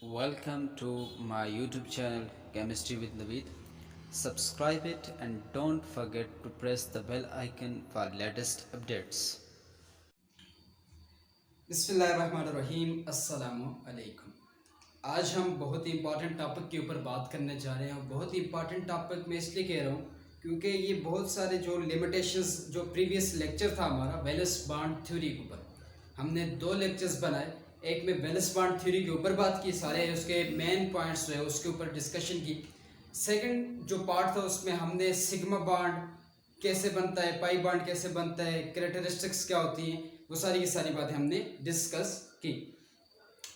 Welcome to my YouTube channel Chemistry with Naveed. Subscribe it and don't forget to press the bell icon for latest updates. बिस्मिल्लाहिर्रहमानिर्रहीम अस्सलामु अलैकुम। आज हम बहुत ही important topic के ऊपर बात करने जा रहे हैं। बहुत ही इंपॉर्टेंट टॉपिक मैं इसलिए कह रहा हूँ क्योंकि ये बहुत सारे जो लिमिटेशंस जो प्रीवियस लेक्चर था हमारा वैलेंस बॉन्ड थ्योरी के ऊपर, हमने दो लेक्चर्स बनाए। एक में वैलेंस बॉन्ड थ्योरी के ऊपर बात की, सारे उसके मेन पॉइंट्स जो है उसके ऊपर डिस्कशन की। सेकंड जो पार्ट था उसमें हमने सिग्मा बॉन्ड कैसे बनता है, पाई बॉन्ड कैसे बनता है, कैरेक्टरिस्टिक्स क्या होती हैं, वो सारी की सारी बातें हमने डिस्कस की।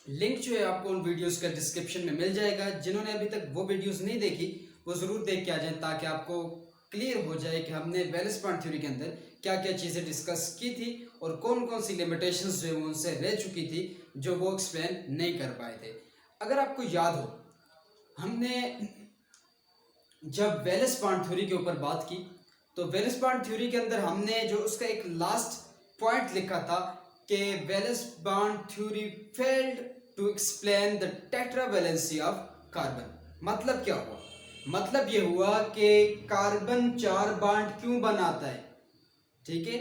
लिंक जो है आपको उन वीडियोस का डिस्क्रिप्शन में मिल जाएगा। जिन्होंने अभी तक वो वीडियोस नहीं देखी वो ज़रूर देख के आ जाएं ताकि आपको क्लियर हो जाए कि हमने वैलेंस बॉन्ड थ्योरी के अंदर क्या क्या चीज़ें डिस्कस की थी और कौन कौन सी लिमिटेशंस जो है वो उनसे रह चुकी थी जो वो एक्सप्लेन नहीं कर पाए थे। अगर आपको याद हो, हमने जब वैलेंस बॉन्ड थ्योरी के ऊपर बात की तो वैलेंस बॉन्ड थ्योरी के अंदर हमने जो उसका एक लास्ट पॉइंट लिखा था कि valence bond theory failed to explain the tetravalency of carbon. मतलब क्या हुआ? मतलब ये हुआ कि कार्बन चार बॉन्ड क्यों बनाता है, ठीक है,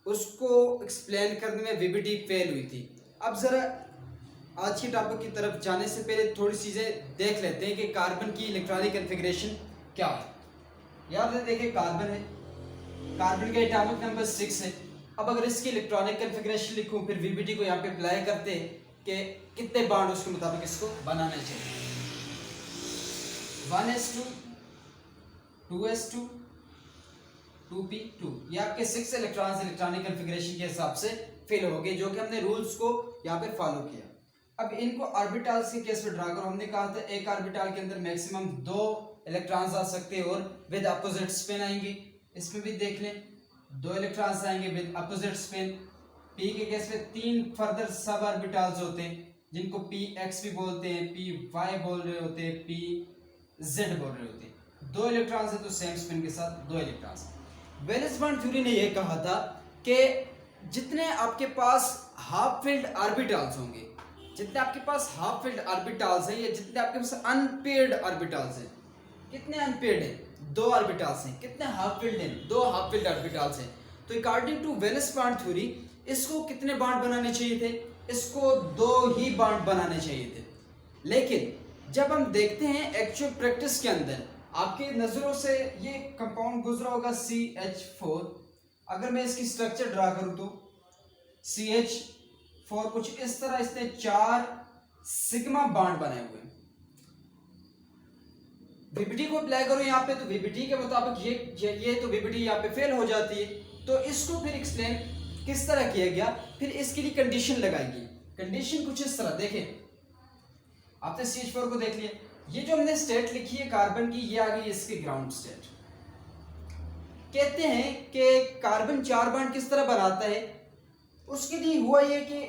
उसको एक्सप्लेन करने में वीबीटी फेल हुई थी। अब ज़रा आज के टॉपिक की तरफ जाने से पहले थोड़ी चीज़ें देख लेते हैं कि कार्बन की इलेक्ट्रॉनिक कन्फिग्रेशन क्या है। याद है, देखिए कार्बन है, कार्बन का एटॉमिक नंबर 6 है। अब अगर इसकी इलेक्ट्रॉनिक कन्फिग्रेशन लिखूं फिर वीबीटी को यहाँ पे अप्लाई करते हैं कि कितने बॉन्ड उसके मुताबिक इसको बनाने चाहिए। 1s2 2s2 2p2, ये आपके 6 इलेक्ट्रॉन्स इलेक्ट्रॉनिक कन्फिग्रेशन के हिसाब से फेल हो गए, जो कि हमने रूल्स को यहाँ पे फॉलो किया। अब इनको ऑर्बिटल्स के केस में ड्रा करो। हमने कहा था एक ऑर्बिटल के अंदर मैक्सिमम 2 इलेक्ट्रॉन्स आ सकते हैं और विद अपोजिट स्पिन आएंगे। इसमें भी देख लें 2 इलेक्ट्रॉन्स आएंगे विद अपोजिट स्पिन। पी के केस में 3 फर्दर सब ऑर्बिटल्स होते हैं जिनको पी एक्स भी बोलते हैं, पी वाई बोल रहे होते हैं, पी जेड बोल रहे होते हैं। 2 इलेक्ट्रॉन्स है तो सेम स्पिन के साथ 2 इलेक्ट्रॉन्स। वैलेंस बॉन्ड थ्योरी ने यह कहा था कि जितने आपके पास हाफ फिल्ड ऑर्बिटल्स होंगे, जितने आपके पास हाफ फिल्ड ऑर्बिटल्स हैं या जितने आपके पास अनपेयर्ड ऑर्बिटल्स हैं, कितने अनपेयर्ड हैं? 2 ऑर्बिटल्स हैं। कितने हाफ फिल्ड हैं? 2 हाफ फिल्ड ऑर्बिटल्स हैं। तो according to valence bond theory इसको कितने बॉन्ड बनाने चाहिए थे? इसको 2 ही बॉन्ड बनाने चाहिए थे। लेकिन जब हम देखते हैं एक्चुअल प्रैक्टिस के अंदर आपके नज़रों से ये कंपाउंड गुजरा होगा CH4। अगर मैं इसकी स्ट्रक्चर ड्रा करूं तो CH4 कुछ इस तरह, इसने 4 सिग्मा बॉन्ड बनाए हुए हैं। वीबीटी को अप्लाई करो यहाँ पे तो वीबीटी के मुताबिक ये तो वीबीटी यहाँ पे फेल हो जाती है। तो इसको फिर एक्सप्लेन किस तरह किया गया, फिर इसके लिए कंडीशन लगाई गई। कंडीशन कुछ इस तरह, देखें आपने CH4 को देख लिया, ये जो हमने स्टेट लिखी है कार्बन की, ये आ गई इसकी ग्राउंड स्टेट। कहते हैं कि कार्बन 4 बॉन्ड किस तरह बनाता है, उसके लिए हुआ ये कि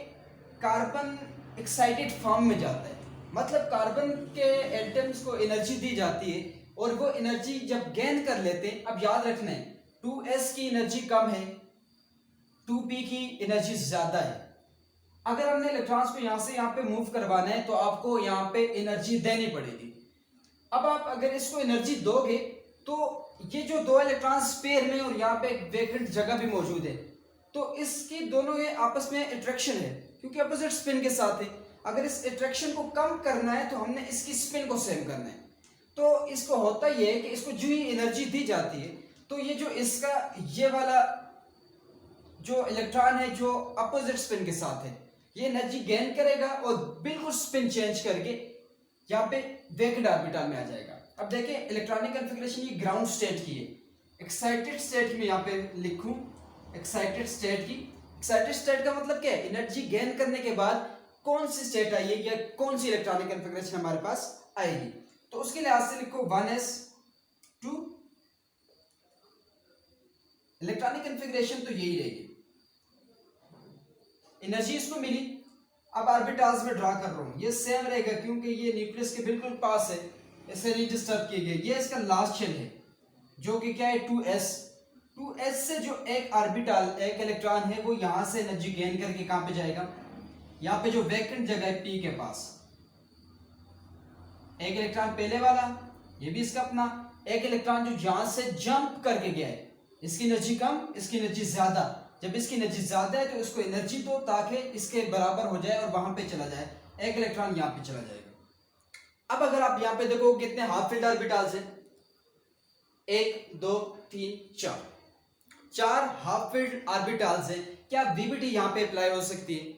कार्बन एक्साइटेड फॉर्म में जाता है। मतलब कार्बन के एटम्स को एनर्जी दी जाती है और वो एनर्जी जब गेन कर लेते हैं, अब याद रखना है 2s की एनर्जी कम है, 2p की एनर्जी ज्यादा है। अगर हमने इलेक्ट्रॉन्स को यहाँ से यहाँ पे मूव करवाना है तो आपको यहाँ पे एनर्जी देनी पड़ेगी। अब आप अगर इसको एनर्जी दोगे तो ये जो 2 इलेक्ट्रॉन्स पेयर में और यहाँ पे एक वेकेंट जगह भी मौजूद है, तो इसकी दोनों के आपस में अट्रैक्शन है क्योंकि अपोजिट स्पिन के साथ है। अगर इस अट्रैक्शन को कम करना है तो हमने इसकी स्पिन को सेम करना है। तो इसको होता ही है कि इसको जो ही एनर्जी दी जाती है तो ये जो इसका ये वाला जो इलेक्ट्रॉन है जो अपोजिट स्पिन के साथ है, ये एनर्जी गेन करेगा और बिल्कुल स्पिन चेंज करके यहाँ पे वेकेंट ऑर्बिटल में आ जाएगा। अब देखिए इलेक्ट्रॉनिक कन्फिग्रेशन ये ग्राउंड स्टेट की है। एक्साइटेड स्टेट की मैं यहाँ पे लिखूं, एक्साइटेड स्टेट की। एक्साइटेड स्टेट का मतलब क्या है? एनर्जी गेन करने के बाद कौन सी स्टेट आएगी या कौन सी इलेक्ट्रॉनिक कन्फिग्रेशन हमारे पास आएगी, तो उसके लिहाज से लिखो 1s2। इलेक्ट्रॉनिक कन्फिग्रेशन तो यही रहेगी। एनर्जी इसको मिली, अब ऑर्बिटल्स में ड्रा कर रहा हूं, ये सेम रहेगा क्योंकि ये न्यूक्लियस के बिल्कुल पास है, इसे नहीं डिस्टर्ब किए गए। ये इसका लास्ट शेल है जो कि क्या है 2s। 2s से जो एक ऑर्बिटल एक इलेक्ट्रॉन है वो यहां से एनर्जी गेन करके कहां पे जाएगा? यहाँ पे जो वैकेंट जगह है P के पास, एक इलेक्ट्रॉन पहले वाला, ये भी इसका अपना, एक इलेक्ट्रॉन जो यहां से जंप करके गया है, इसकी एनर्जी कम, इसकी एनर्जी ज्यादा। जब इसकी एनर्जी ज्यादा है तो इसको एनर्जी दो ताकि इसके बराबर हो जाए और वहां पे चला जाए। एक इलेक्ट्रॉन यहाँ पे चला जाएगा। अब अगर आप यहाँ पे देखो कितने हाफ फील्ड ऑर्बिटल्स हैं, 1 2 3 4, 4 हाफ फील्ड ऑर्बिटल्स हैं। क्या वीबीटी यहाँ पे अप्लाई हो सकती है?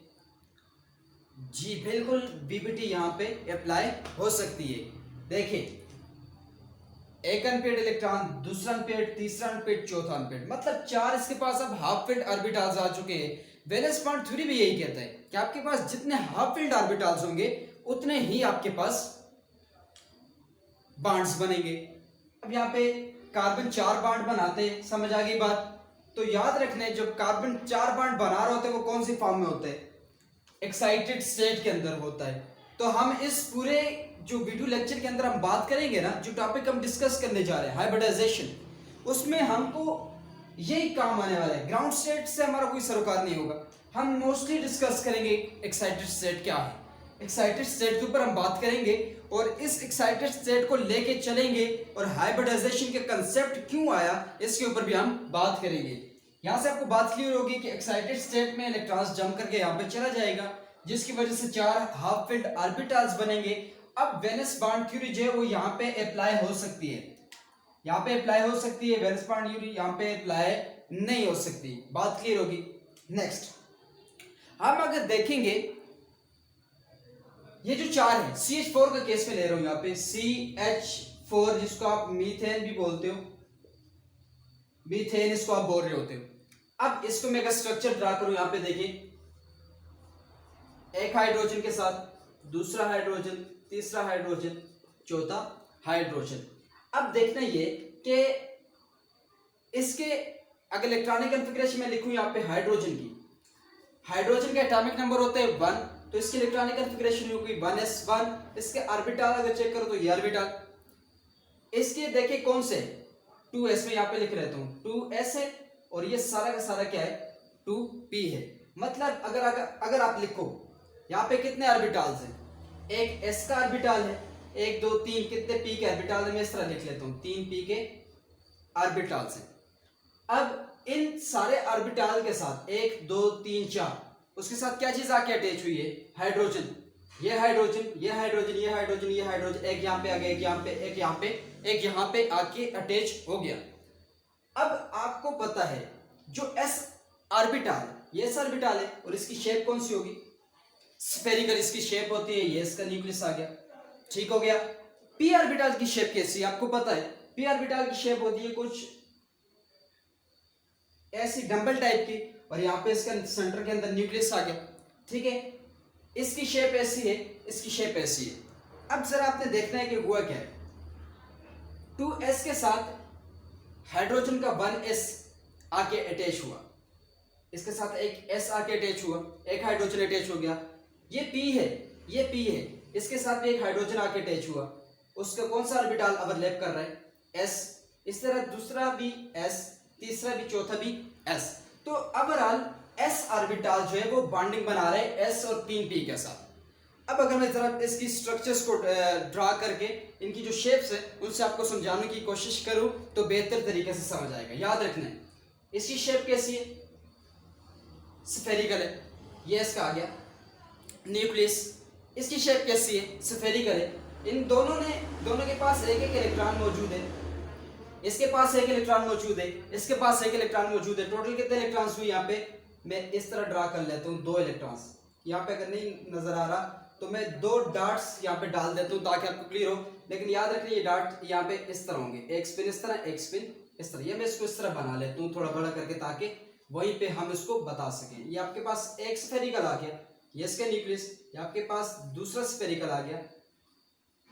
जी बिल्कुल, वीबीटी यहाँ पे अप्लाई हो सकती है। देखिए, एक अनपेड इलेक्ट्रॉन, दूसरा अनपेड, तीसरा अनपेड, चौथा अनपेड, मतलब 4 इसके पास अब हाफ फील्ड ऑर्बिटल्स आ चुके हैं। वैलेंस बॉन्ड थ्योरी भी यही कहता है कि आपके पास जितने हाफ फील्ड ऑर्बिटल्स होंगे उतने ही आपके पास बॉन्ड्स बनेंगे। अब यहाँ पे कार्बन 4 बॉन्ड बनाते हैं, समझ आ गई बात? तो याद रखने, जब कार्बन 4 बॉन्ड बना रहे होते हैं वो कौन सी फॉर्म में होते हैं? एक्साइटेड स्टेट के अंदर होता है। तो हम इस पूरे जो वीडियो लेक्चर के अंदर हम बात करेंगे ना, जो टॉपिक हम डिस्कस करने जा रहे हैं हाइब्रिडाइजेशन, उसमें हमको यही काम आने वाला है। ग्राउंड स्टेट से हमारा कोई सरोकार नहीं होगा। हम मोस्टली डिस्कस करेंगे एक्साइटेड स्टेट क्या है, एक्साइटेड स्टेट के ऊपर हम बात करेंगे और इस एक्साइटेड स्टेट को लेके चलेंगे और हाइब्रिडाइजेशन के कंसेप्ट क्यों आया इसके ऊपर भी हम बात करेंगे। यहां से आपको बात क्लियर होगी कि एक्साइटेड स्टेट में इलेक्ट्रॉन्स जंप करके यहाँ पे चला जाएगा, जिसकी वजह से 4 हाफ फील्ड ऑर्बिटल्स बनेंगे। अब वैलेंस बॉन्ड थ्योरी जो है वो यहाँ पे अप्लाई हो सकती है, यहाँ पे अप्लाई हो सकती है। वैलेंस बॉन्ड थ्योरी यहाँ पे अप्लाई नहीं हो सकती। बात क्लियर होगी? नेक्स्ट हम अगर देखेंगे, ये जो 4 है, CH4 का केस में ले रहा हूं, यहाँ पे CH4 जिसको आप मीथेन भी बोलते हो, मीथेन इसको आप बोल रहे होते हो। अब इसको मैं अगर स्ट्रक्चर ड्रा करूं, यहाँ पे देखिए, एक हाइड्रोजन के साथ दूसरा हाइड्रोजन, तीसरा हाइड्रोजन, चौथा हाइड्रोजन। अब देखना ये कि इसके अगर इलेक्ट्रॉनिक कॉन्फ़िगरेशन में लिखूं यहाँ पे हाइड्रोजन की, हाइड्रोजन का एटॉमिक नंबर होता है 1, तो इसकी इलेक्ट्रॉनिक कॉन्फ़िगरेशन होगी 1s1। इसके ऑर्बिटल अगर चेक करो तो ये ऑर्बिटल, इसके देखिए कौन से 2s में यहाँ पे लिख रहता हूँ 2s है, और ये सारा का सारा क्या है 2p है। मतलब अगर आप लिखो यहाँ पे कितने ऑर्बिटल्स हैं, एक s का ऑर्बिटल है, 1 2 3, कितने p के ऑर्बिटल है, मैं इस तरह लिख लेता हूँ 3p के ऑर्बिटल्स हैं। अब इन सारे ऑर्बिटल के साथ 1 2 3 4, उसके साथ क्या चीज आके अटैच हुई है? हाइड्रोजन। ये हाइड्रोजन, ये हाइड्रोजन, ये हाइड्रोजन, ये हाइड्रोजन, एक यहाँ पे आ गया, एक यहाँ पे, एक यहाँ पे, एक यहाँ पे आके अटैच हो गया। अब आपको पता है जो s ऑर्बिटल, ये s ऑर्बिटल है और इसकी शेप कौन सी होगी? स्फेरिकल इसकी शेप होती है। ये इसका न्यूक्लियस आ गया, ठीक हो गया। p ऑर्बिटल की शेप कैसी है आपको पता है? p ऑर्बिटल की शेप होती है कुछ ऐसी डंबल टाइप की, और यहाँ पे इसका सेंटर के अंदर न्यूक्लियस आ गया, ठीक है। इसकी शेप ऐसी है, इसकी शेप ऐसी है। अब जरा आपने देखना है कि हुआ क्या है। 2s के साथ हाइड्रोजन का 1s आके अटैच हुआ, इसके साथ एक s आके अटैच हुआ, एक हाइड्रोजन अटैच हो गया। ये p है, ये p है, इसके साथ भी एक हाइड्रोजन आके अटैच हुआ, उसका कौन सा ऑर्बिटल ओवरलैप कर रहा है? s। इस तरह दूसरा भी s, तीसरा भी, चौथा भी s। तो ओवरऑल s ऑर्बिटल जो है वो बॉन्डिंग बना रहे हैं s और 3p के साथ। अब अगर मैं जरा इसकी स्ट्रक्चर्स को ड्रा करके इनकी जो शेप्स है उनसे आपको समझाने की कोशिश करूं तो बेहतर तरीके से समझ आएगा। याद रखना है, इसकी शेप कैसी है? स्फेरिकल है, ये इसका आ गया न्यूक्लियस। इसकी शेप कैसी है? स्फेरिकल है। इन दोनों के पास एक एक इलेक्ट्रॉन मौजूद है, इसके पास एक इलेक्ट्रॉन मौजूद है, इसके पास एक इलेक्ट्रॉन मौजूद है। टोटल कितने इलेक्ट्रॉन्स हुए यहाँ पे? मैं इस तरह ड्रा कर लेता हूँ 2 इलेक्ट्रॉन्स। यहाँ पे अगर नहीं नजर आ रहा तो मैं 2 डॉट्स यहाँ पे डाल देता हूँ ताकि आपको क्लियर हो। लेकिन याद रखिए ये डॉट यहाँ पे इस तरह होंगे, एक स्पिन इस तरह, एक स्पिन इस तरह। ये मैं इसको इस तरह बना लेता हूँ थोड़ा बड़ा करके ताकि वहीं पे हम इसको बता सकें। ये आपके पास एक स्फेरिकल आ गया, ये इसका न्यूक्लियस, ये आपके पास दूसरा स्फेरिकल आ गया,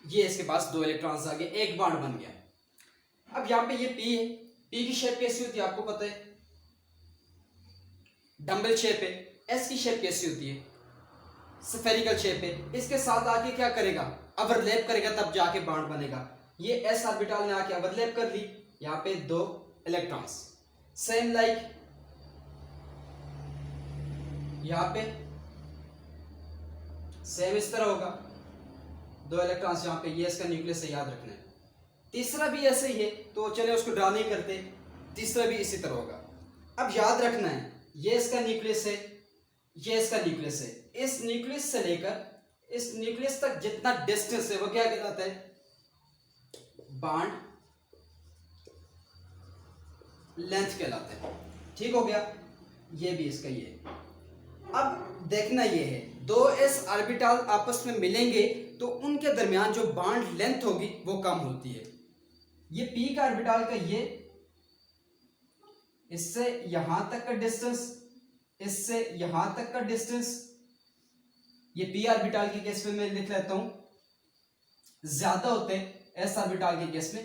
ये इसके पास 2 इलेक्ट्रॉन्स आ गए, एक बॉन्ड बन गया। अब यहाँ पे ये p है, p की शेप कैसी होती है आपको पता है? डंबल शेप है। s की शेप कैसी होती है? स्फेरिकल शेप है। इसके साथ आके क्या करेगा? ओवरलैप करेगा, तब जाके बॉन्ड बनेगा। ये s ऑर्बिटल ने आके ओवरलैप कर ली, यहाँ पे 2 इलेक्ट्रॉन्स। सेम लाइक यहाँ पे सेम इस तरह होगा, 2 इलेक्ट्रॉन्स यहाँ पे, ये इसका न्यूक्लियस है, याद रखना है। तीसरा भी ऐसे ही है, तो चले उसको ड्रा नहीं करते, तीसरा भी इसी तरह होगा। अब याद रखना है, ये इसका न्यूक्लियस है, ये इसका न्यूक्लियस है, इस न्यूक्लियस से लेकर इस न्यूक्लियस तक जितना डिस्टेंस है वो क्या कहलाता है, बॉन्ड लेंथ कहलाता है। ठीक हो गया, ये भी इसका ये है। अब देखना ये है, 2s ऑर्बिटल आपस में मिलेंगे तो उनके दरमियान जो बॉन्ड लेंथ होगी वो कम होती है। ये p का ऑर्बिटल का ये, इससे यहां तक का डिस्टेंस, इससे यहां तक का डिस्टेंस, ये p ऑर्बिटल के केस में मैं लिख लेता हूं ज्यादा होते हैं, s ऑर्बिटल के केस में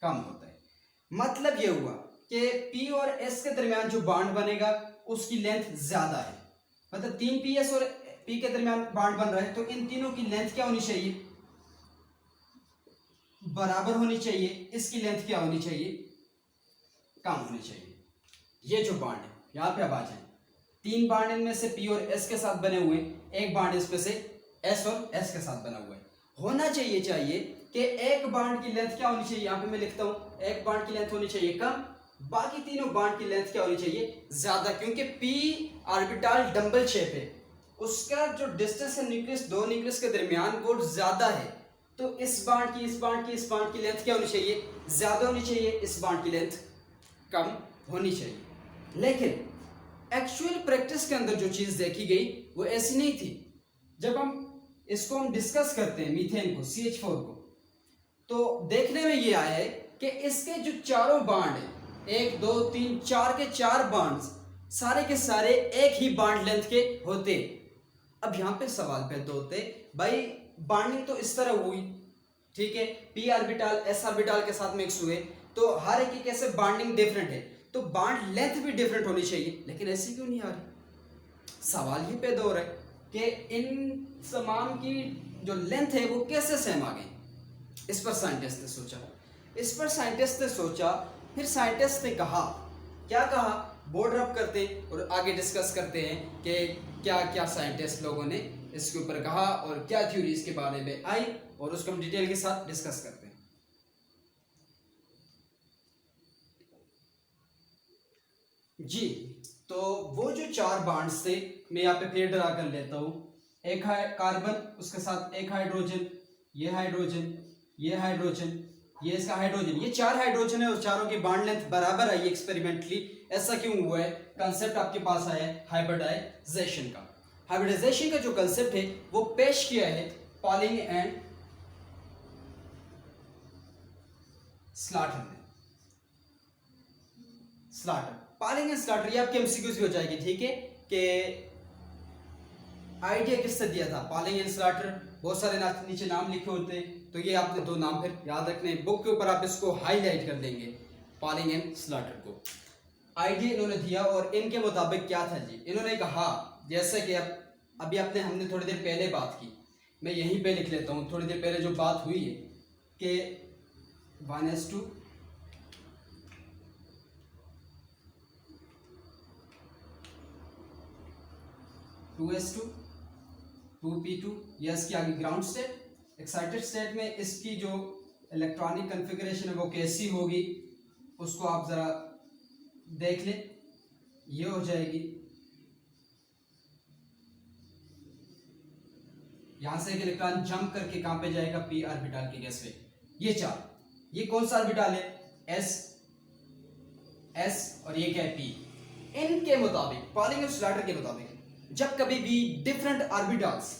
कम होता है। मतलब ये हुआ कि p और s के दरमियान जो बॉन्ड बनेगा उसकी लेंथ ज्यादा है। मतलब 3ps और p के दरमियान बॉन्ड बन रहा है, तो इन तीनों की लेंथ क्या होनी चाहिए, बराबर होनी चाहिए। इसकी लेंथ क्या होनी चाहिए, कम होनी चाहिए। ये जो बॉन्ड है, यहां पे अब आ जाए, 3 बॉन्ड इनमें से p और s के साथ बने हुए, एक बॉन्ड इसमें से s और s के साथ बना हुआ है। होना चाहिए कि एक बॉन्ड की लेंथ क्या होनी चाहिए, यहां पे मैं लिखता हूं, एक बॉन्ड की लेंथ होनी चाहिए कम, बाकी तीनों बॉन्ड की लेंथ क्या होनी चाहिए, ज्यादा, क्योंकि p ऑर्बिटल डबल शेप है, उसका जो डिस्टेंस है न्यूक्लियस, 2 न्यूक्लियस के दरमियान वो ज्यादा है। तो इस बॉन्ड की, इस बॉन्ड की, इस बॉन्ड की लेंथ क्या होनी चाहिए, ज्यादा होनी चाहिए, इस बॉन्ड की लेंथ कम होनी चाहिए। लेकिन एक्चुअल प्रैक्टिस के अंदर जो चीज देखी गई वो ऐसी नहीं थी। जब हम डिस्कस करते हैं मीथेन को, CH4 को, तो देखने में ये आया है कि इसके जो चारों बॉन्ड है, 1 2 3 4 के 4 बॉन्ड्स सारे के सारे एक ही बॉन्ड लेंथ के होते। अब यहाँ पे सवाल पैदा होते, भाई बॉन्डिंग तो इस तरह हुई, ठीक है, p ऑर्बिटल s ऑर्बिटल के साथ मिक्स हुए, तो हर एक की कैसे बॉन्डिंग डिफरेंट है, तो बॉन्ड लेंथ भी डिफरेंट होनी चाहिए, लेकिन ऐसी क्यों नहीं आ रही। सवाल ये पैदा हो रहा है कि इन सामान की जो लेंथ है वो कैसे सेम आ गई। इस पर साइंटिस्ट ने सोचा, फिर साइंटिस्ट ने कहा, क्या कहा, बोर्ड रब करते और आगे डिस्कस करते हैं कि क्या क्या साइंटिस्ट लोगों ने इसके ऊपर कहा और क्या थ्योरी इसके बारे में आई, और उसको हम डिटेल के साथ डिस्कस करते हैं। जी, तो वो जो 4 बॉन्ड्स थे, मैं यहाँ पे फिर ड्रा कर लेता हूँ। एक है कार्बन, उसके साथ एक हाइड्रोजन, ये हाइड्रोजन, ये हाइड्रोजन, ये इसका हाइड्रोजन, ये 4 हाइड्रोजन है और चारों की बॉन्ड लेंथ बराबर आई एक्सपेरिमेंटली। ऐसा क्यों हुआ है, कंसेप्ट आपके पास आया है हाइब्रिडाइजेशन का। हाइब्रिडाइजेशन का जो कंसेप्ट है वो पेश किया है पॉलिंग एंड स्लाटर ने। पॉलिंग एंड स्लाटर, ये आपके एमसीक्यूज भी हो जाएगी, ठीक है, कि आइडिया किससे दिया था, पॉलिंग एंड स्लाटर। बहुत सारे नीचे नाम लिखे होते हैं, तो ये आपने 2 नाम फिर याद रखने, बुक के ऊपर आप इसको हाईलाइट कर देंगे, पॉलिंग एंड स्लाटर को। आइडिया इन्होंने दिया और इनके मुताबिक क्या था जी, इन्होंने कहा, जैसे कि अभी हमने थोड़ी देर पहले बात की, मैं यहीं पे लिख लेता हूँ, थोड़ी देर पहले जो बात हुई है कि 1s2 2s2 2p2, ये इसकी आगे ग्राउंड स्टेट। एक्साइटेड स्टेट में इसकी जो इलेक्ट्रॉनिक कन्फिगरेशन है वो कैसी होगी, उसको आप ज़रा देख लें, ये हो जाएगी, यहां से एक इलेक्ट्रॉन जंप करके कहां पे जाएगा, p ऑर्बिटल के गैस पे। ये 4, ये कौन सा ऑर्बिटल है, s और ये क्या है, p। इनके मुताबिक, पॉलिंग एंड स्लाटर के मुताबिक, जब कभी भी डिफरेंट ऑर्बिटल्स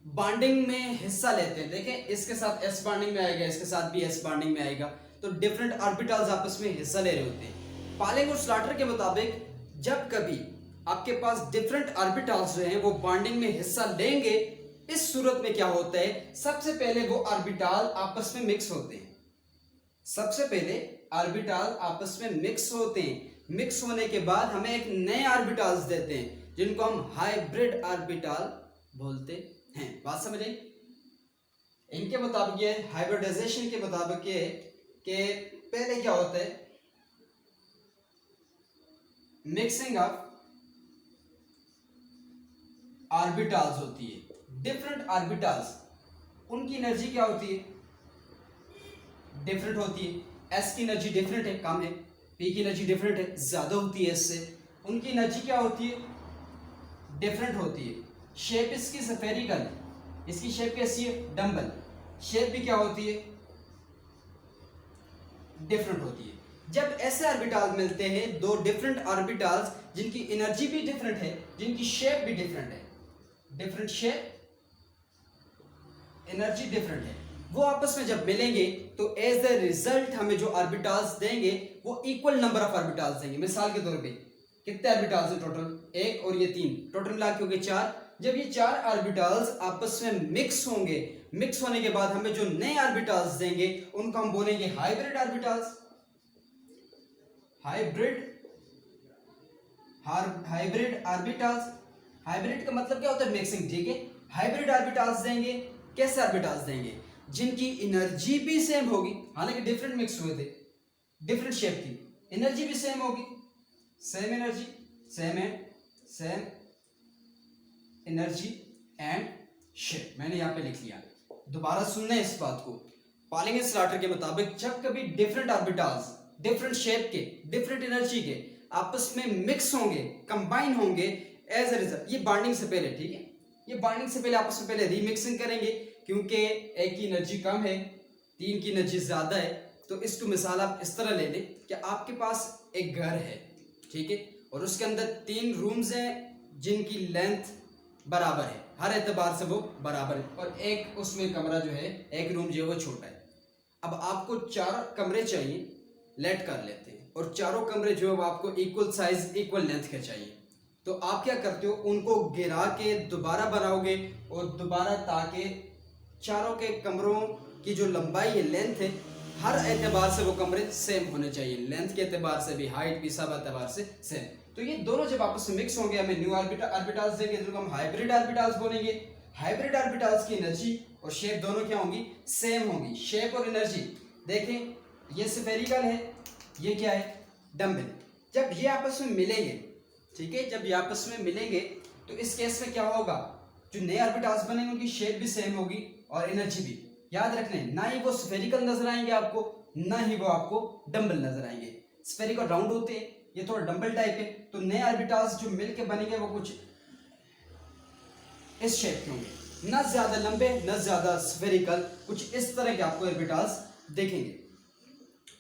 बॉन्डिंग में हिस्सा लेते हैं, देखें इसके साथ s बॉन्डिंग में आएगा, इसके साथ भी s बॉन्डिंग में आएगा, तो डिफरेंट ऑर्बिटल्स आपस में हिस्सा ले रहे होते हैं। पॉलिंग और स्लाटर के मुताबिक जब कभी आपके पास डिफरेंट ऑर्बिटल्स जो हैं वो बॉन्डिंग में हिस्सा लेंगे, इस सूरत में क्या होता है, सबसे पहले वो ऑर्बिटल आपस में मिक्स होते हैं। सबसे पहले ऑर्बिटल आपस में मिक्स होते हैं, मिक्स होने के बाद हमें एक नए ऑर्बिटल्स देते हैं जिनको हम हाइब्रिड ऑर्बिटल बोलते हैं। बात समझ आई। इनके मुताबिक ये हाइब्रिडाइजेशन के मुताबिक ये कि पहले क्या होता है, मिक्सिंग ऑफ ऑर्बिटल्स होती है, डिफरेंट ऑर्बिटल्स, उनकी एनर्जी क्या होती है, डिफरेंट होती है। एस की एनर्जी डिफरेंट है, कम है। पी की एनर्जी डिफरेंट है, ज़्यादा होती है इससे। उनकी एनर्जी क्या होती है, डिफरेंट होती है। शेप इसकी स्फेरिकल है, इसकी शेप कैसी है, डंबल। शेप भी क्या होती है, डिफरेंट होती है। जब ऐसे ऑर्बिटल्स मिलते हैं, दो डिफरेंट ऑर्बिटल्स जिनकी एनर्जी भी डिफरेंट है, जिनकी शेप भी डिफरेंट है, डिफरेंट शेप, एनर्जी डिफरेंट है, वो आपस में जब मिलेंगे तो एज द रिजल्ट हमें जो ऑर्बिटल्स देंगे वो इक्वल नंबर ऑफ ऑर्बिटल्स देंगे। मिसाल के तौर पे कितने ऑर्बिटल्स हैं टोटल, एक और ये तीन, टोटल मिला के हो गए चार। जब ये चार ऑर्बिटल्स आपस में मिक्स होंगे, मिक्स होने के बाद हमें जो नए ऑर्बिटल्स देंगे उनको हम बोलेंगे hybrid orbitals. Hybrid orbitals, hybrid का मतलब क्या होता है, मिक्सिंग, ठीक है। हाइब्रिड ऑर्बिटल्स देंगे, कैसे ऑर्बिटल्स देंगे, जिनकी एनर्जी भी सेम होगी, हालांकि डिफरेंट मिक्स हुए थे, डिफरेंट शेप थी, एनर्जी भी सेम होगी, same energy, same energy and shape. मैंने यहां पे लिख लिया, दोबारा सुनना है इस बात को। पॉलिंग एंड स्लाटर के मुताबिक जब कभी डिफरेंट ऑर्बिटल्स डिफरेंट शेप के, डिफरेंट एनर्जी के आपस में मिक्स होंगे, कंबाइन होंगे, एज अ रिजल्ट, ये बॉन्डिंग से पहले, ठीक है, ये बॉन्डिंग से पहले आपस में पहले रीमिक्सिंग करेंगे, क्योंकि एक की एनर्जी कम है, तीन की एनर्जी ज्यादा है। तो इसको मिसाल आप इस तरह ले लें कि आपके पास एक घर है, ठीक है, और उसके अंदर तीन रूम्स हैं जिनकी लेंथ बराबर है, हर एतबार से वो बराबर है, और एक उसमें कमरा जो है, एक रूम जो है वो छोटा है। अब आपको चार कमरे चाहिए, लेट कर लेते हैं, और चारों कमरे जो है वो आपको इक्वल साइज, इक्वल लेंथ के चाहिए। तो आप क्या करते हो, उनको गिरा के दोबारा बनाओगे, और दोबारा, ताकि चारों के कमरों की जो लंबाई है, लेंथ है, हर एतबार से वो कमरे सेम होने चाहिए, लेंथ के एतबार से भी, हाइट भी, सब एतबार से सेम। तो ये दोनों जब आपस में मिक्स होंगे, हमें न्यू ऑर्बिटल्स देंगे, जिनको हम हाइब्रिड ऑर्बिटल्स बोलेंगे। हाइब्रिड ऑर्बिटल्स की एनर्जी और शेप दोनों क्या होंगी, सेम होंगी। शेप और एनर्जी देखें, ये स्फेरिकल है, ये क्या है, डंबल। जब ये आपस में मिलेंगे, ठीक है, जब ये आपस में मिलेंगे तो इस केस में क्या होगा, जो नए ऑर्बिटल्स बनेंगे उनकी शेप भी सेम होगी और एनर्जी भी। याद रखना है, ना ही वो स्फेरिकल नजर आएंगे आपको, ना ही वो आपको डंबल नजर आएंगे। स्फेरिकल राउंड होते हैं, ये थोड़ा डंबल टाइप है। तो नए ऑर्बिटल्स जो मिलके बनेंगे वो कुछ इस शेप के होंगे, ना ज्यादा लंबे ना ज्यादा स्फेरिकल, कुछ इस तरह के आपको ऑर्बिटल्स देखेंगे।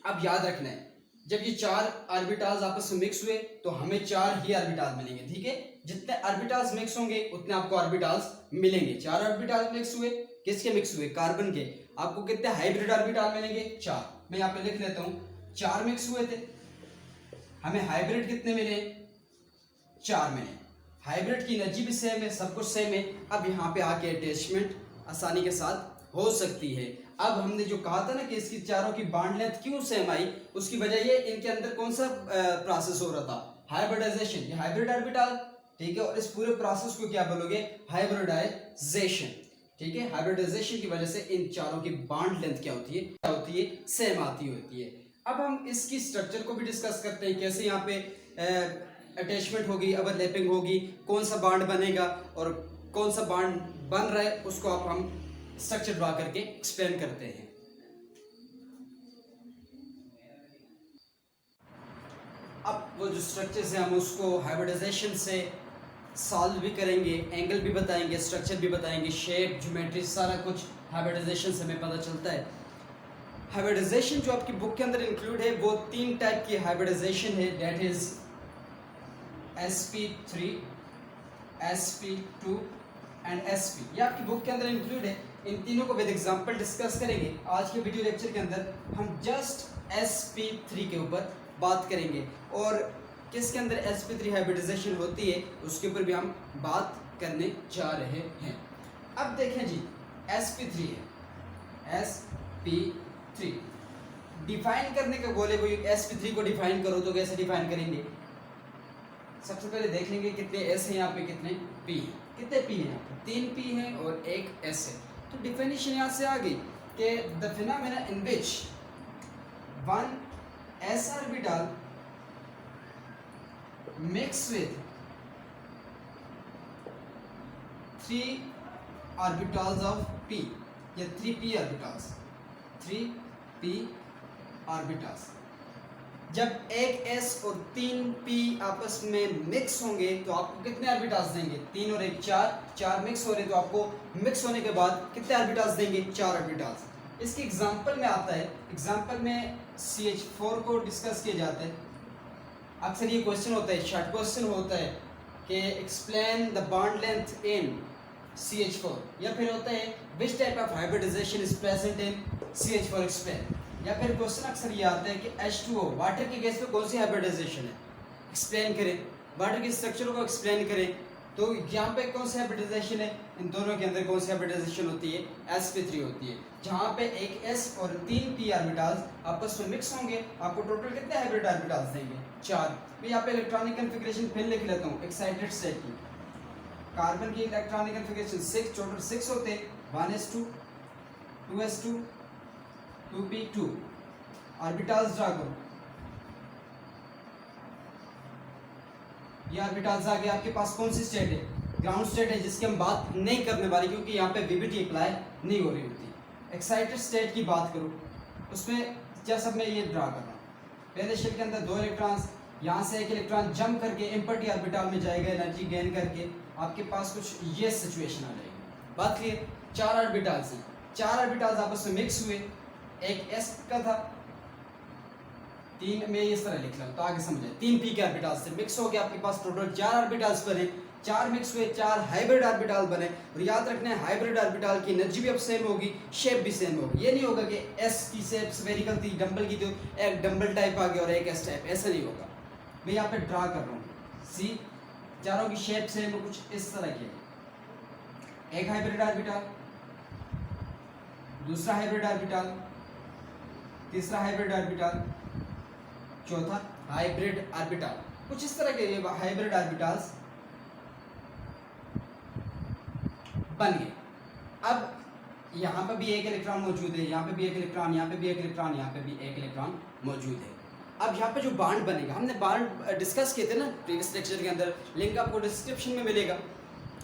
अब याद रखना है, जब ये चार ऑर्बिटल्स आपस में मिक्स हुए तो हमें चार ही ऑर्बिटल्स मिलेंगे, ठीक है। जितने ऑर्बिटल्स मिक्स होंगे उतने आपको ऑर्बिटल्स मिलेंगे। चार ऑर्बिटल्स मिक्स हुए, किसके मिक्स हुए, कार्बन के। आपको कितने हाइब्रिड ऑर्बिटल मिलेंगे, चार। मैं यहाँ पे लिख लेता हूँ, चार मिक्स हुए थे, हमें हाइब्रिड कितने मिले, चार मिले। हाइब्रिड की एनर्जी भी सेम है, सब कुछ सेम है। अब यहाँ पे आके अटैचमेंट आसानी के साथ हो सकती है। अब हमने जो कहा था ना कि इसकी चारों की बॉन्ड लेंथ क्यों सेम आई, उसकी वजह ये, इनके अंदर कौन सा प्रोसेस हो रहा था, हाइब्रिडाइजेशन। ये हाइब्रिड ऑर्बिटल, ठीक है, और इस पूरे प्रोसेस को क्या बोलोगे, हाइब्रिडाइजेशन, ठीक है। हाइब्रिडाइजेशन की वजह से इन चारों की बॉन्ड लेंथ क्या होती है, सेम आती होती है। अब हम इसकी स्ट्रक्चर को भी डिस्कस करते हैं, कैसे यहाँ पे अटैचमेंट होगी, ओवरलैपिंग होगी, कौन सा बॉन्ड बनेगा और कौन सा बॉन्ड बन रहा है, उसको आप हम स्ट्रक्चर ड्रा करके एक्सप्लेन करते हैं। अब वो जो स्ट्रक्चर्स हैं हम उसको हाइब्रिडाइजेशन से सॉल्व भी करेंगे, एंगल भी बताएंगे, स्ट्रक्चर भी बताएंगे, शेप, ज्योमेट्री, सारा कुछ हाइब्रिडाइजेशन से हमें पता चलता है। हाइब्रिडाइजेशन जो आपकी बुक के अंदर इंक्लूड है वो तीन टाइप की हाइब्रिडाइजेशन है, that is sp3, sp2 and sp। ये आपकी बुक के अंदर इंक्लूड है। इन तीनों को विद एग्जांपल डिस्कस करेंगे। आज के वीडियो लेक्चर के अंदर हम जस्ट sp3 के ऊपर बात करेंगे, और किसके अंदर sp3 हाइब्रिडाइजेशन होती है उसके ऊपर भी हम बात करने जा रहे हैं। अब देखें जी, sp3 है, sp3 डिफाइन करने का बोले कोई, sp3 को डिफाइन करो तो कैसे डिफाइन करेंगे। सबसे पहले देख लेंगे कितने s हैं यहाँ पे, कितने p हैं। कितने p हैं यहाँ पे, 3 p हैं और एक s है। तो डिफिनेशन यहाँ से आ गई कि the phenomena in which one s orbital mix with 3 orbitals of p या 3p ऑर्बिटल्स, 3p ऑर्बिटल्स। जब एक s और 3p आपस में मिक्स होंगे तो आपको कितने ऑर्बिटल्स देंगे? 3 और 1 4, 4 मिक्स हो रहे तो आपको मिक्स होने के बाद कितने ऑर्बिटल्स देंगे? 4 ऑर्बिटल्स। इसकी एग्जांपल में आता है, एग्जांपल में CH4 को डिस्कस किया जाता है। अक्सर ये क्वेश्चन होता है, शॉर्ट क्वेश्चन होता है कि explain the bond length in CH4, या फिर होता है which type of hybridization is present in CH4 explain, या फिर क्वेश्चन अक्सर ये आता है कि H2O वाटर के केस में कौन सी हाइब्रिडाइजेशन है, एक्सप्लेन करें, वाटर के स्ट्रक्चर को एक्सप्लेन करें। तो यहाँ पे कौन सी हाइब्रिडाइजेशन है, इन दोनों के अंदर कौन सी हाइब्रिडाइजेशन होती है? sp3 होती है, जहाँ पे एक s और 3p ऑर्बिटल्स आपस में मिक्स होंगे, आपको टोटल कितने हाइब्रिड ऑर्बिटल्स देंगे? 4। मैं यहाँ पे इलेक्ट्रॉनिक कन्फिगरेशन फिर लिख लेता हूँ, एक्साइटेड स्टेट की। कार्बन की इलेक्ट्रॉनिक कन्फिगरेशन 6, टोटल 6 होते हैं, 1s2 2s2 2p2। Orbitals draw करो, ये ऑर्बिटल्स आ गए। आपके पास कौन सी स्टेट है? ग्राउंड स्टेट है, जिसकी हम बात नहीं करने वाले क्योंकि यहाँ पे वीबीटी अप्लाई नहीं हो रही होती। एक्साइटेड स्टेट की बात करो, उसमें जैसा मैं ये ड्रा कर रहा हूँ, पहले शेल के अंदर 2 इलेक्ट्रॉन्स, यहाँ से एक इलेक्ट्रॉन जंप करके एम्प्टी ऑर्बिटल में जाएगा एनर्जी गेन करके, आपके पास कुछ ये सिचुएशन आ जाएगी। बात क्लियर? 4 ऑर्बिटल्स हैं, 4 ऑर्बिटल्स आपस में मिक्स हुए, एक s का था, 3 में इस तरह लिख रहा हूँ तो आगे समझे, 3p के ऑर्बिटल्स से मिक्स हो गया, आपके पास टोटल 4 ऑर्बिटल्स बने, 4 मिक्स हुए, 4 हाइब्रिड ऑर्बिटल बने। और याद रखना है हाइब्रिड ऑर्बिटल की एनर्जी भी अब सेम होगी, शेप भी सेम होगी। ये नहीं होगा कि s की शेप स्फेरिकल थी, डंबल की तो एक डंबल टाइप आ गया और एक s टाइप, ऐसा नहीं होगा। मैं यहाँ पे ड्रा कर रहा हूँ, सी चारों की शेप सेम कुछ इस तरह की है। एक हाइब्रिड ऑर्बिटल, दूसरा हाइब्रिड ऑर्बिटल, तीसरा हाइब्रिड ऑर्बिटल, चौथा हाइब्रिड ऑर्बिटल, कुछ इस तरह के हाइब्रिड ऑर्बिटल्स बन गए। अब यहाँ पे भी एक इलेक्ट्रॉन मौजूद है, यहाँ पे भी एक इलेक्ट्रॉन, यहाँ पे भी एक इलेक्ट्रॉन, यहाँ पे भी एक इलेक्ट्रॉन मौजूद है। अब यहाँ पे जो बॉन्ड बनेगा, हमने बॉन्ड डिस्कस किए थे ना प्रीवियस लेक्चर के अंदर, लिंक आपको डिस्क्रिप्शन में मिलेगा।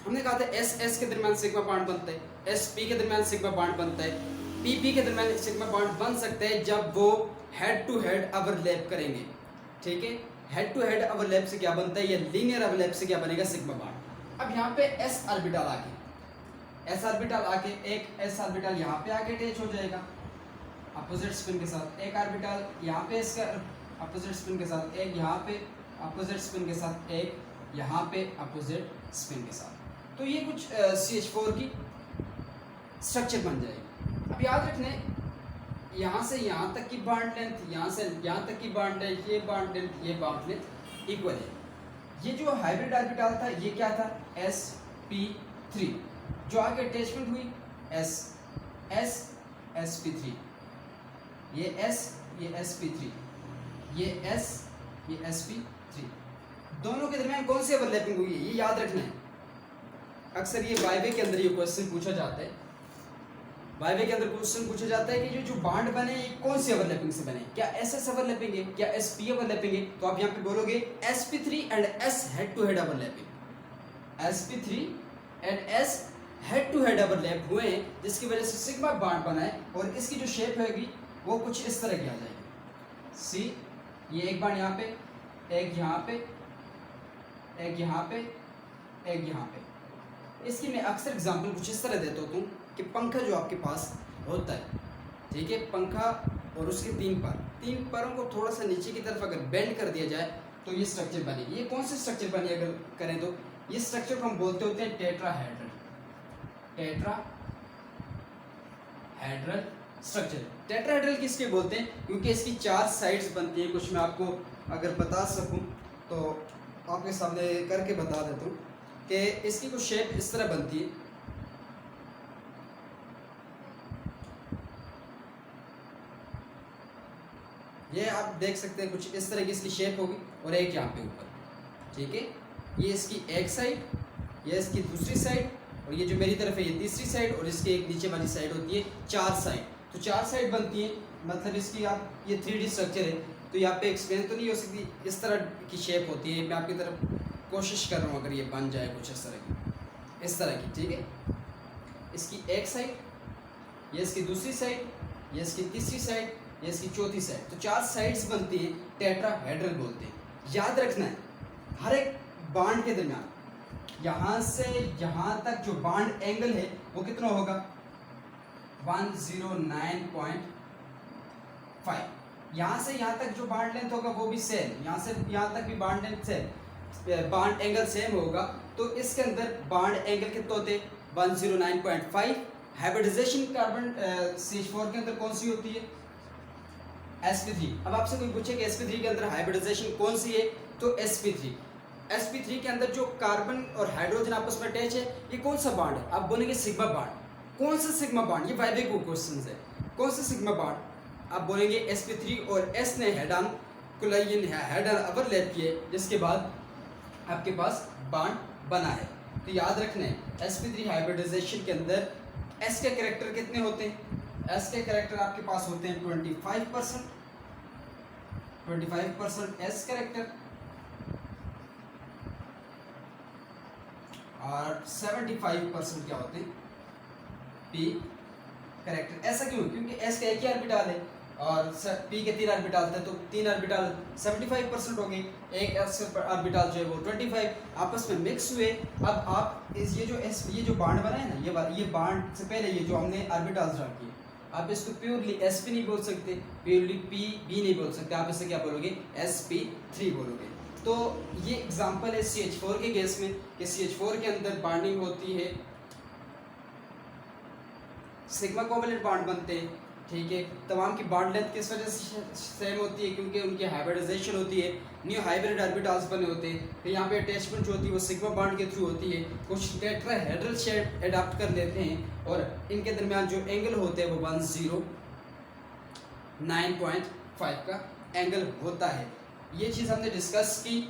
हमने कहा था एस एस के दरमियान सिग्मा बॉन्ड बनता है, एस पी के दरमियान सिग्मा बॉन्ड बनता है, पी पी के दरमियान सिग्मा बॉन्ड बन सकता है जब वो हेड टू हेड ओवरलैप करेंगे। ठीक है, हेड टू हेड ओवरलैप से क्या बनता है, या लीनियर ओवरलैप से क्या बनेगा, सिग्मा बॉन्ड। अब यहाँ पे एस ऑर्बिटल आके, एस ऑर्बिटल आके, एक एस ऑर्बिटल यहाँ पे आके अटैच हो जाएगा अपोजिट स्पिन के साथ, एक ऑर्बिटल यहाँ पे इसका अपोजिट स्पिन के साथ, एक यहाँ पे अपोजिट स्पिन के साथ, एक यहाँ पे अपोजिट स्पिन के साथ। तो ये कुछ CH4 की स्ट्रक्चर बन जाएगी। अब याद रखने, यहाँ से यहाँ तक की बॉन्ड लेंथ, यहाँ से यहाँ तक की बॉन्ड लेंथ, ये बॉन्ड लेंथ, ये बॉन्ड लेंथ इक्वल है। ये जो हाइब्रिड ऑर्बिटल था ये क्या था, sp3, जो आगे अटैचमेंट हुई sp3, ये s, ये sp3, ये s, ये sp3, दोनों के दरमियान कौन सी ओवरलैपिंग हुई है, ये याद रखना है। अक्सर ये वाइवे के अंदर ये क्वेश्चन पूछा जाता है, वाइवे के अंदर क्वेश्चन पूछा जाता है कि जो बॉन्ड बने ये कौन सी ओवरलैपिंग से बने, क्या ss ओवरलैपिंग है, क्या sp ओवरलैपिंग है। तो आप यहाँ पे बोलोगे sp3 and s head to head overlapping, sp3 and s head to head overlap हुए हैं, जिसकी वजह से सिग्मा बॉन्ड बना है, और इसकी जो शेप होगी वो कुछ इस तरह की आ जाएगी। सी, ये एक बॉन्ड यहाँ पे, एक यहाँ पे, एक यहाँ पे, एक यहाँ पे। इसकी मैं अक्सर एग्जांपल कुछ इस तरह देता हूँ कि पंखा जो आपके पास होता है, ठीक है, पंखा और उसके 3 पैरों को थोड़ा सा नीचे की तरफ अगर बेंड कर दिया जाए तो ये स्ट्रक्चर बनेगी। ये कौन सी स्ट्रक्चर बनी अगर करें तो ये स्ट्रक्चर को हम बोलते होते हैं टेट्राहेड्रल, टेट्राहेड्रल स्ट्रक्चर। टेट्राहेड्रल किसके बोलते हैं, क्योंकि इसकी 4 साइड्स बनती हैं। कुछ मैं आपको अगर बता सकूं तो आपके सामने करके बता देता हूँ कि इसकी कुछ शेप इस तरह बनती है। ये आप देख सकते हैं कुछ इस तरह की इसकी शेप होगी, और एक यहाँ पे ऊपर, ठीक है, ये इसकी एक साइड, ये इसकी दूसरी साइड, और ये जो मेरी तरफ है ये तीसरी साइड, और इसके एक नीचे वाली साइड होती है 4 साइड। तो 4 साइड बनती है, मतलब इसकी आप ये 3D स्ट्रक्चर है, तो यहाँ पे एक्सप्लेन तो नहीं हो सकती, इस तरह की शेप होती है। मैं आपकी तरफ कोशिश कर रहा हूँ अगर ये बन जाए कुछ इस तरह की, ठीक है। इसकी एक साइड, ये इसकी दूसरी साइड, ये इसकी तीसरी साइड, ये इसकी चौथी साइड। तो 4 साइड्स बनती हैं, टेट्राहेड्रल बोलते हैं। याद रखना है हर एक बांड के दरमियान यहाँ से यहाँ तक जो बांड एंगल है वो कितना होगा, 109.5। यहाँ से यहाँ तक जो बांड लेंथ होगा वो भी सेम, यहाँ से यहाँ तक भी bond length same, bond angle same होगा। तो इसके अंदर बांड एंगल कितने होते हैं, 109.5। हाइब्रिडाइजेशन कार्बन CH4 के अंदर कौन सी होती है, sp3। अब आपसे कोई पूछे कि sp3 के अंदर हाइब्रिडाइजेशन कौन सी है, तो sp3 के अंदर जो कार्बन और हाइड्रोजन आपस में अटैच है, ये कौन सा बांड है, आप बोलेंगे सिग्मा बांड। कौन सा सिग्मा बांड, ये वाइवे को क्वेश्चन है, कौन सा सिग्मा बांड, आप बोलेंगे sp3 और s ने head on कोलाइन head on overlap किए, जिसके बाद आपके पास बांड बना है। तो याद रखना है sp3 हाइब्रिडाइजेशन के अंदर s के कैरेक्टर कितने होते हैं, s के कैरेक्टर आपके पास होते हैं 25% s कैरेक्टर और 75% क्या होते हैं p कैरेक्टर। ऐसा क्यों, क्योंकि s का एक ही ऑर्बिटल है और p के 3 ऑर्बिटल थे, तो 3 ऑर्बिटल 75% हो गए, एक s ऑर्बिटल जो है वो 25 आपस में मिक्स हुए। अब आप ये जो बांड बना है ना, ये बांड से पहले ये जो हमने ऑर्बिटल्स ड्रा किए, आप इसको प्योरली sp नहीं बोल सकते, प्योरली pb नहीं बोल सकते, आप इसे क्या बोलोगे, sp3 बोलोगे। तो ये एग्जांपल है CH4 के केस में कि CH4 के अंदर बाइंडिंग होती है, सिग्मा कोवैलेंट बांड बनते हैं, ठीक है। तमाम की बांड लेंथ किस वजह से सेम होती है, क्योंकि उनकी हाइब्रिडाइजेशन होती है, न्यू हाइब्रिड ऑर्बिटल्स बने होते हैं। फिर यहाँ पे अटैचमेंट जो होती है वो सिग्मा बांड के थ्रू होती है, कुछ टेट्राहेड्रल शेप अडॉप्ट कर लेते हैं और इनके दरमियान जो एंगल होते हैं वो 109.5 का एंगल होता है। ये चीज़ हमने डिस्कस की।